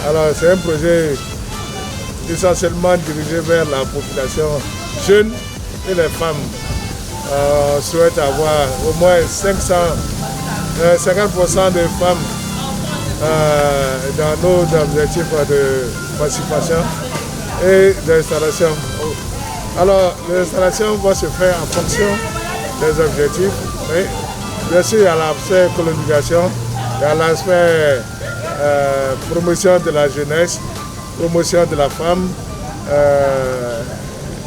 Alors c'est un projet essentiellement dirigé vers la population jeune et les femmes. On souhaite avoir au moins 50% de femmes dans nos objectifs de participation et d'installation. Alors l'installation va se faire en fonction des objectifs. Oui. Bien sûr, il y a l'aspect colonisation, il y a l'aspect promotion de la jeunesse, promotion de la femme,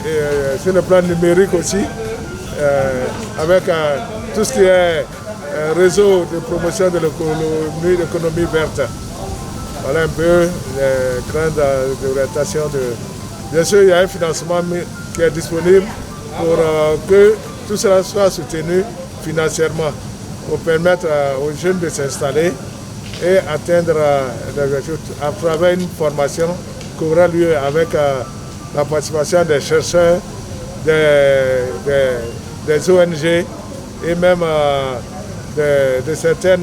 et sur le plan numérique aussi, avec tout ce qui est réseau de promotion de l'économie verte. Voilà un peu les grandes orientations. Bien sûr, il y a un financement qui est disponible pour que tout cela soit soutenu financièrement, pour permettre aux jeunes de s'installer et atteindre à travers une formation qui aura lieu avec la participation des chercheurs, des ONG et même de certains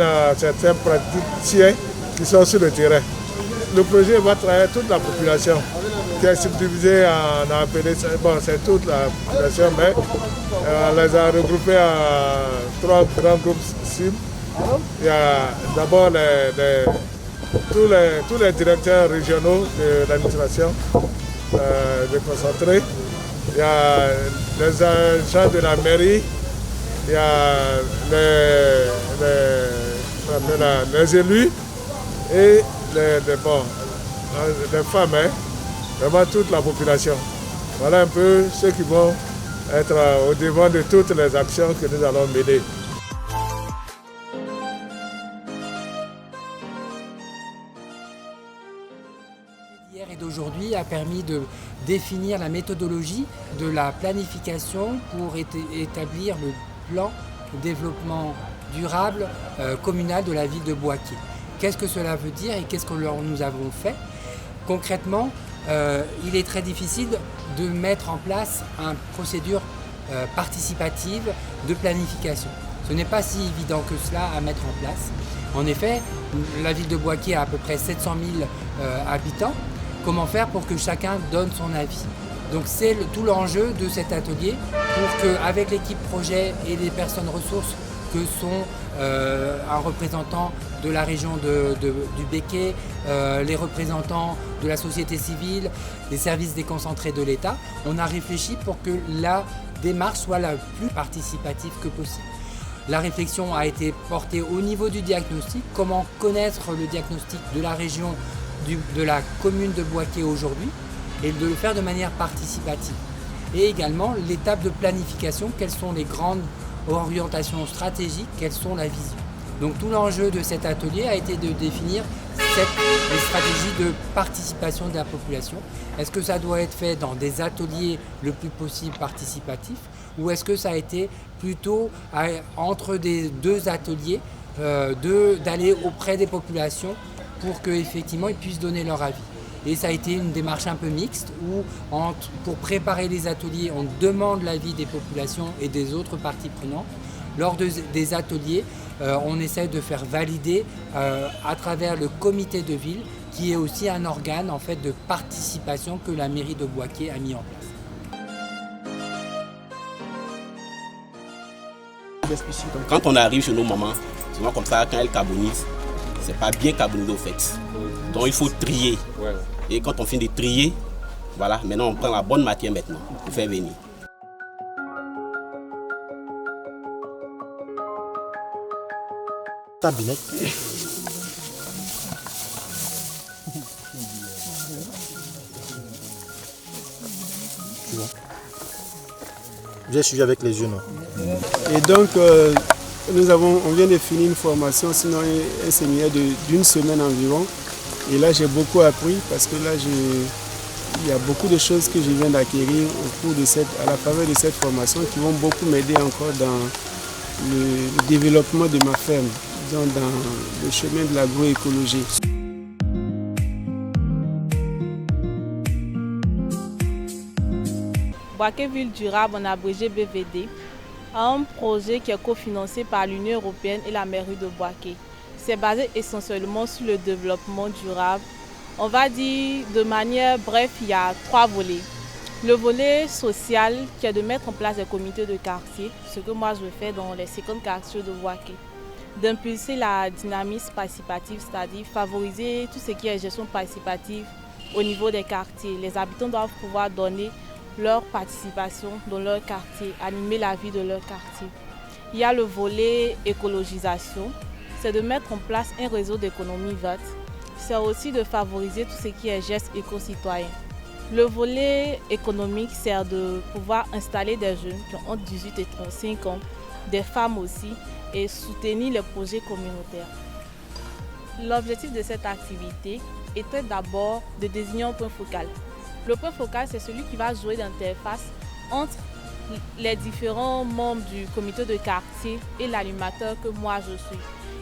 praticiens qui sont sur le terrain. Le projet va travailler toute la population qui est subdivisée en appelés. Bon, c'est toute la population, mais on les a regroupés en 3 grands groupes cibles. Il y a d'abord tous les directeurs régionaux de l'administration déconcentrée. Il y a les agents de la mairie, il y a les élus et les femmes, hein, vraiment toute la population. Voilà un peu ceux qui vont être au devant de toutes les actions que nous allons mener. Hier et d'aujourd'hui a permis de définir la méthodologie de la planification pour établir le plan de développement durable communal de la ville de Bouaké. Qu'est-ce que cela veut dire et qu'est-ce que nous avons fait? Concrètement, il est très difficile de mettre en place une procédure participative de planification. Ce n'est pas si évident que cela à mettre en place. En effet, la ville de Bouaké a à peu près 700 000 habitants. Comment faire pour que chacun donne son avis? Donc c'est tout l'enjeu de cet atelier pour qu'avec l'équipe projet et les personnes ressources que sont un représentant de la région du Béké, les représentants de la société civile, les services déconcentrés de l'État, on a réfléchi pour que la démarche soit la plus participative que possible. La réflexion a été portée au niveau du diagnostic, comment connaître le diagnostic de la région, de la commune de Bouaké aujourd'hui, et de le faire de manière participative. Et également l'étape de planification, quelles sont les grandes orientations stratégiques, quelles sont la vision. Donc tout l'enjeu de cet atelier a été de définir les stratégies de participation de la population. Est-ce que ça doit être fait dans des ateliers le plus possible participatifs, ou est-ce que ça a été plutôt entre des 2 ateliers d'aller auprès des populations pour qu'effectivement ils puissent donner leur avis. Et ça a été une démarche un peu mixte où pour préparer les ateliers, on demande l'avis des populations et des autres parties prenantes. Lors des ateliers, on essaie de faire valider à travers le comité de ville, qui est aussi un organe en fait, de participation que la mairie de Bouaké a mis en place. Quand on arrive chez nos mamans, souvent comme ça, quand elles carbonisent, c'est pas bien carbonisé au fait. Donc il faut trier. Et quand on finit de trier, voilà, maintenant on prend la bonne matière maintenant pour faire venir. Tabinet. Tu vois. J'ai suivi avec les yeux, non. Et donc, on vient de finir une formation, sinon un séminaire d'une semaine environ. Et là, j'ai beaucoup appris parce que là, il y a beaucoup de choses que je viens d'acquérir au cours à la faveur de cette formation qui vont beaucoup m'aider encore dans le développement de ma ferme, disons dans le chemin de l'agroécologie. Bouaké Ville Durable, en abrégé BVD, a un projet qui est cofinancé par l'Union européenne et la mairie de Bouaké. C'est basé essentiellement sur le développement durable. On va dire de manière bref, il y a 3 volets. Le volet social qui est de mettre en place des comités de quartier, ce que moi je fais dans les 50 quartiers de Bouaké. D'impulser la dynamisme participative, c'est-à-dire favoriser tout ce qui est gestion participative au niveau des quartiers. Les habitants doivent pouvoir donner leur participation dans leur quartier, animer la vie de leur quartier. Il y a le volet écologisation, c'est de mettre en place un réseau d'économie verte. C'est aussi de favoriser tout ce qui est gestes éco-citoyens. Le volet économique sert de pouvoir installer des jeunes qui ont entre 18 et 35 ans, des femmes aussi, et soutenir les projets communautaires. L'objectif de cette activité était d'abord de désigner un point focal. Le point focal, c'est celui qui va jouer d'interface entre les différents membres du comité de quartier et l'animateur que moi je suis.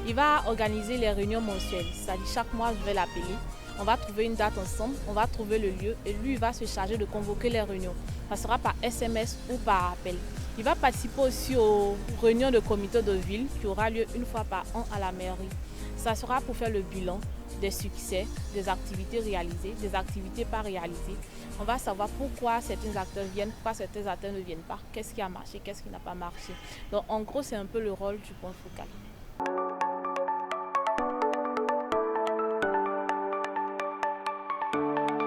Il va organiser les réunions mensuelles, c'est-à-dire chaque mois je vais l'appeler, on va trouver une date ensemble, on va trouver le lieu et lui il va se charger de convoquer les réunions. Ça sera par SMS ou par appel. Il va participer aussi aux réunions de comité de ville qui aura lieu une fois par an à la mairie. Ça sera pour faire le bilan des succès, des activités réalisées, des activités pas réalisées. On va savoir pourquoi certains acteurs viennent, pourquoi certains acteurs ne viennent pas, qu'est-ce qui a marché, qu'est-ce qui n'a pas marché. Donc en gros, c'est un peu le rôle du point focal.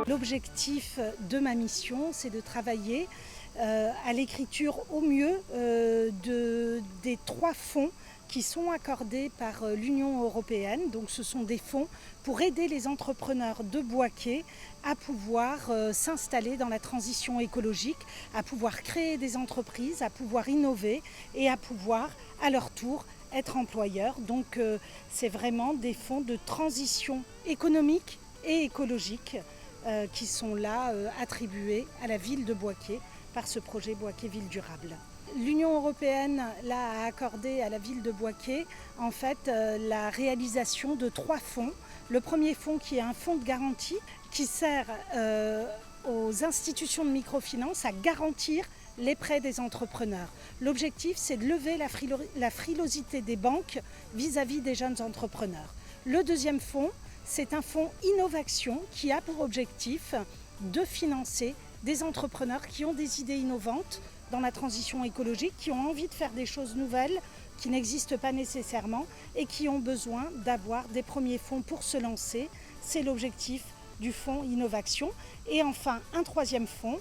L'objectif de ma mission, c'est de travailler à l'écriture au mieux des 3 fonds qui sont accordés par l'Union européenne. Donc ce sont des fonds pour aider les entrepreneurs de Bouaké à pouvoir s'installer dans la transition écologique, à pouvoir créer des entreprises, à pouvoir innover et à pouvoir à leur tour être employeurs. Donc c'est vraiment des fonds de transition économique et écologique qui sont là attribués à la ville de Bouaké par ce projet Bouaké Ville Durable. L'Union européenne a accordé à la ville de Bouaké en fait la réalisation de 3 fonds. Le premier fonds qui est un fonds de garantie qui sert aux institutions de microfinance à garantir les prêts des entrepreneurs. L'objectif, c'est de lever la frilosité des banques vis-à-vis des jeunes entrepreneurs. Le deuxième fonds, c'est un fonds Innovation qui a pour objectif de financer des entrepreneurs qui ont des idées innovantes dans la transition écologique, qui ont envie de faire des choses nouvelles qui n'existent pas nécessairement et qui ont besoin d'avoir des premiers fonds pour se lancer. C'est l'objectif du fonds Innovation. Et enfin, un 3e fonds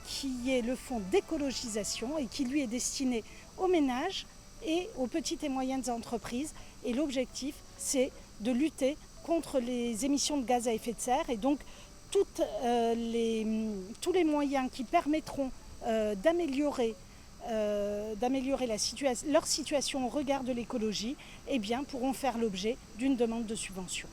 qui est le fonds d'écologisation et qui lui est destiné aux ménages et aux petites et moyennes entreprises. Et l'objectif, c'est de lutter contre les émissions de gaz à effet de serre et donc tous les moyens qui permettront d'améliorer leur situation au regard de l'écologie, eh bien, pourront faire l'objet d'une demande de subvention.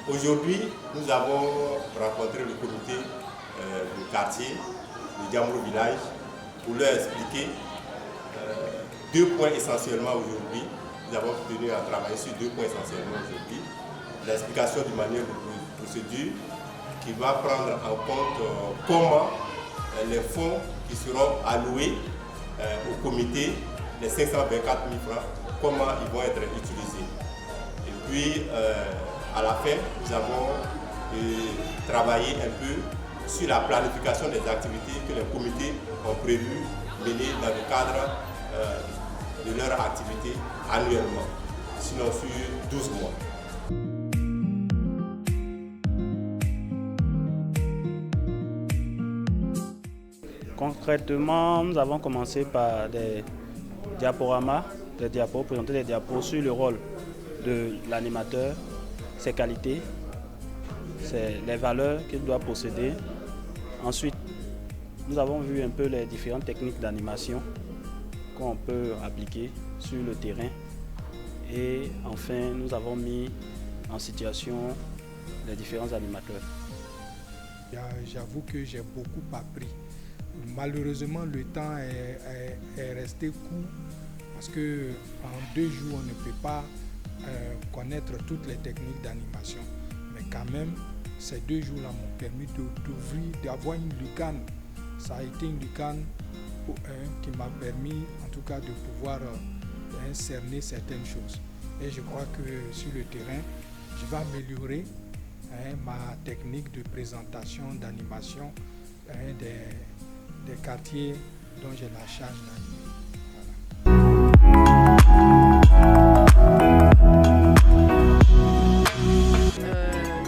Aujourd'hui, nous avons rencontré le comité du quartier de Diamro Village pour leur expliquer 2 points essentiellement aujourd'hui. Nous avons tenu à travailler sur 2 points essentiellement aujourd'hui. L'explication du manuel de procédure qui va prendre en compte comment les fonds qui seront alloués au comité, les 524 000 francs, comment ils vont être utilisés. Et puis, à la fin, nous avons travaillé un peu sur la planification des activités que les comités ont prévu mener dans le cadre de leur activité annuellement, sinon sur 12 mois. Concrètement, nous avons commencé par des diaporamas, présenter des diapos sur le rôle de l'animateur, ses qualités, les valeurs qu'il doit posséder. Ensuite, nous avons vu un peu les différentes techniques d'animation qu'on peut appliquer sur le terrain. Et enfin, nous avons mis en situation les différents animateurs. J'avoue que j'ai beaucoup appris. Malheureusement, le temps est resté court parce qu'en 2 jours, on ne peut pas connaître toutes les techniques d'animation. Mais quand même, ces 2 jours-là m'ont permis d'avoir une lucane. Ça a été une lucane qui m'a permis, en tout cas, de pouvoir cerner certaines choses. Et je crois que sur le terrain, je vais améliorer ma technique de présentation, d'animation des quartiers dont j'ai la charge d'animer.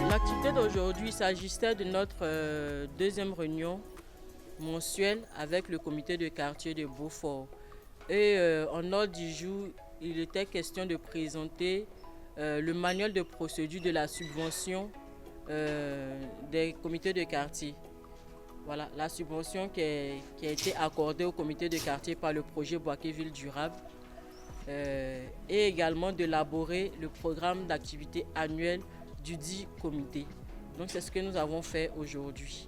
L'activité d'aujourd'hui s'agissait de notre 2e réunion mensuelle avec le comité de quartier de Beaufort. Et en ordre du jour, il était question de présenter le manuel de procédure de la subvention des comités de quartier. Voilà, la subvention qui a été accordée au comité de quartier par le projet Bouaké Ville Durable et également d'élaborer le programme d'activité annuel du dit comité. Donc c'est ce que nous avons fait aujourd'hui.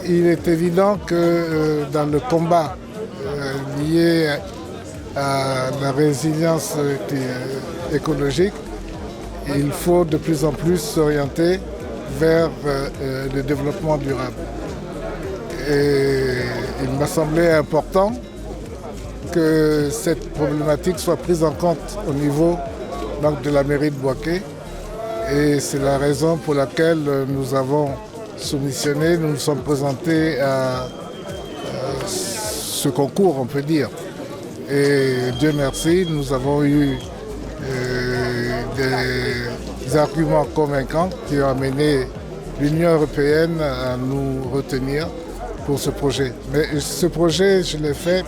Il est évident que dans le combat lié à la résilience écologique, il faut de plus en plus s'orienter vers le développement durable. Et il m'a semblé important que cette problématique soit prise en compte au niveau donc, de la mairie de Bouaké. Et c'est la raison pour laquelle nous avons soumissionné, nous nous sommes présentés à ce concours, on peut dire. Et Dieu merci, nous avons eu des arguments convaincants qui ont amené l'Union européenne à nous retenir pour ce projet. Mais ce projet, je l'ai fait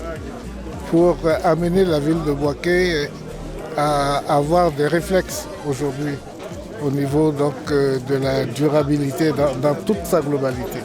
pour amener la ville de Bouaké à avoir des réflexes aujourd'hui au niveau donc, de la durabilité dans toute sa globalité.